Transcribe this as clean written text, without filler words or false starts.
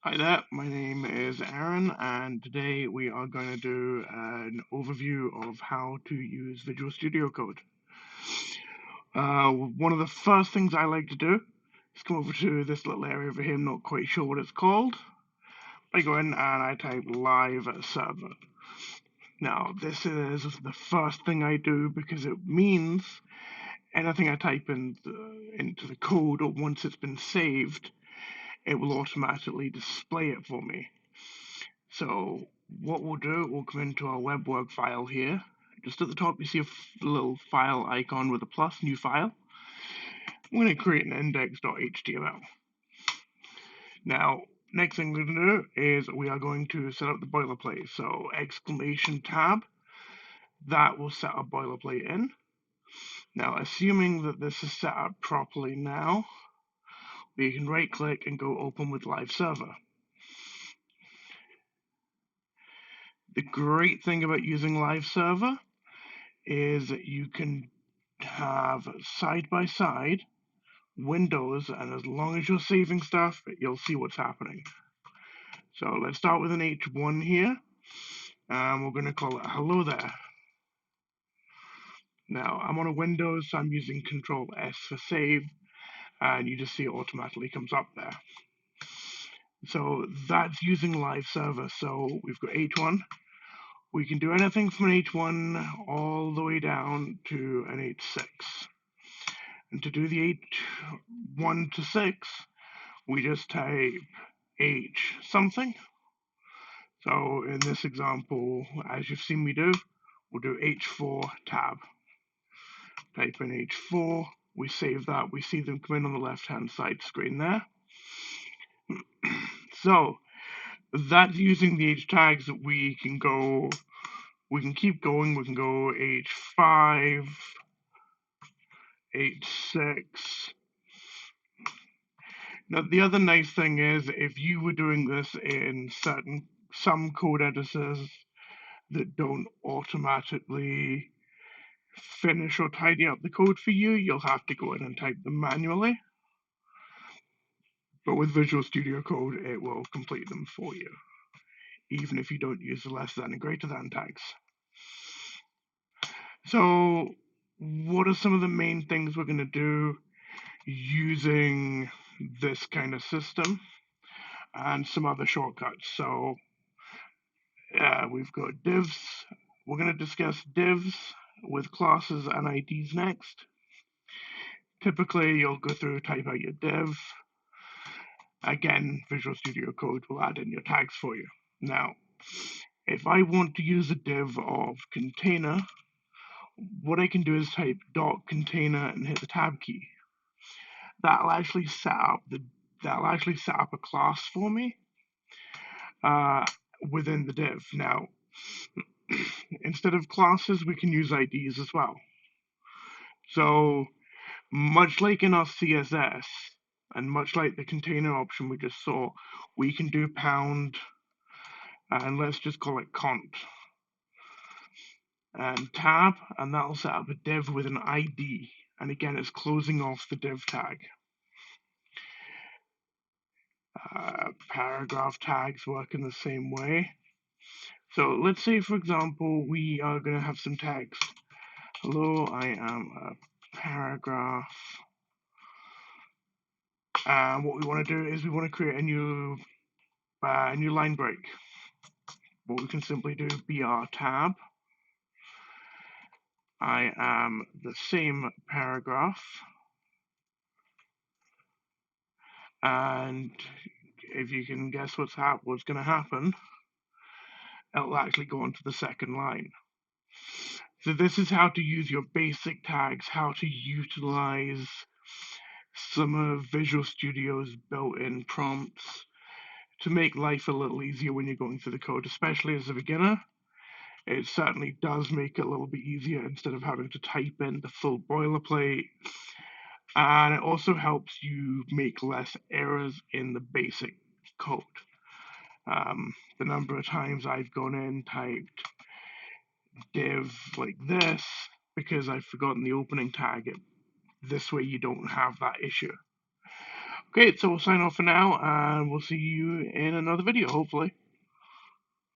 Hi there, my name is Aaron, and today we are going to do an overview of how to use Visual Studio Code. One of the first things I like to do is come over to this little area over here, I'm not quite sure what it's called. I go in and I type live server. Now, this is the first thing I do because it means anything I type into the code, or once it's been saved, it will automatically display it for me. So what we'll do, we'll come into our WebWork file here. Just at the top, you see a little file icon with a plus, new file. We're going to create an index.html. Now, next thing we're going to do is we are going to set up the boilerplate. So exclamation tab, that will set our boilerplate in. Now, assuming that this is set up properly now, we can right click and go open with live server. The great thing about using live server is that you can have side by side windows, and as long as you're saving stuff, you'll see what's happening. So let's start with an H1 here, and we're going to call it hello there. Now I'm on a Windows, so I'm using Control S for save, and you just see it automatically comes up there. So that's using live server. So we've got H1. We can do anything from an H1 all the way down to an H6. And to do the H1 to 6, we just type H something. So in this example, as you've seen me do, we'll do H4 tab. Type in H4, we save that, we see them come in on the left-hand side screen there. So that's using the H tags that we can keep going, we can go H5, H6. Now the other nice thing is if you were doing this in some code editors that don't automatically finish or tidy up the code for you, you'll have to go in and type them manually. But with Visual Studio Code, it will complete them for you, even if you don't use the less than and greater than tags. So what are some of the main things we're going to do using this kind of system and some other shortcuts? So we've got divs. We're going to discuss divs with classes and IDs next. Typically, you'll go through, type out your div. Again, Visual Studio Code will add in your tags for you. Now, if I want to use a div of container, what I can do is type .container and hit the tab key. That'll actually set up a class for me within the div. Now, instead of classes, we can use IDs as well. So much like in our CSS, and much like the container option we just saw, we can do pound, and let's just call it cont, and tab, and that'll set up a div with an ID. And again, it's closing off the div tag. Paragraph tags work in the same way. So let's say, for example, we are going to have some tags. Hello, I am a paragraph. And what we want to do is we want to create a new line break. What we can simply do br tab. I am the same paragraph. And if you can guess what's going to happen, it'll actually go on to the second line. So this is how to use your basic tags, how to utilize some of Visual Studio's built-in prompts to make life a little easier when you're going through the code, especially as a beginner. It certainly does make it a little bit easier instead of having to type in the full boilerplate. And it also helps you make less errors in the basic code. The number of times I've gone in, typed div like this because I've forgotten the opening tag. This way you don't have that issue. Great, so we'll sign off for now, and we'll see you in another video, hopefully.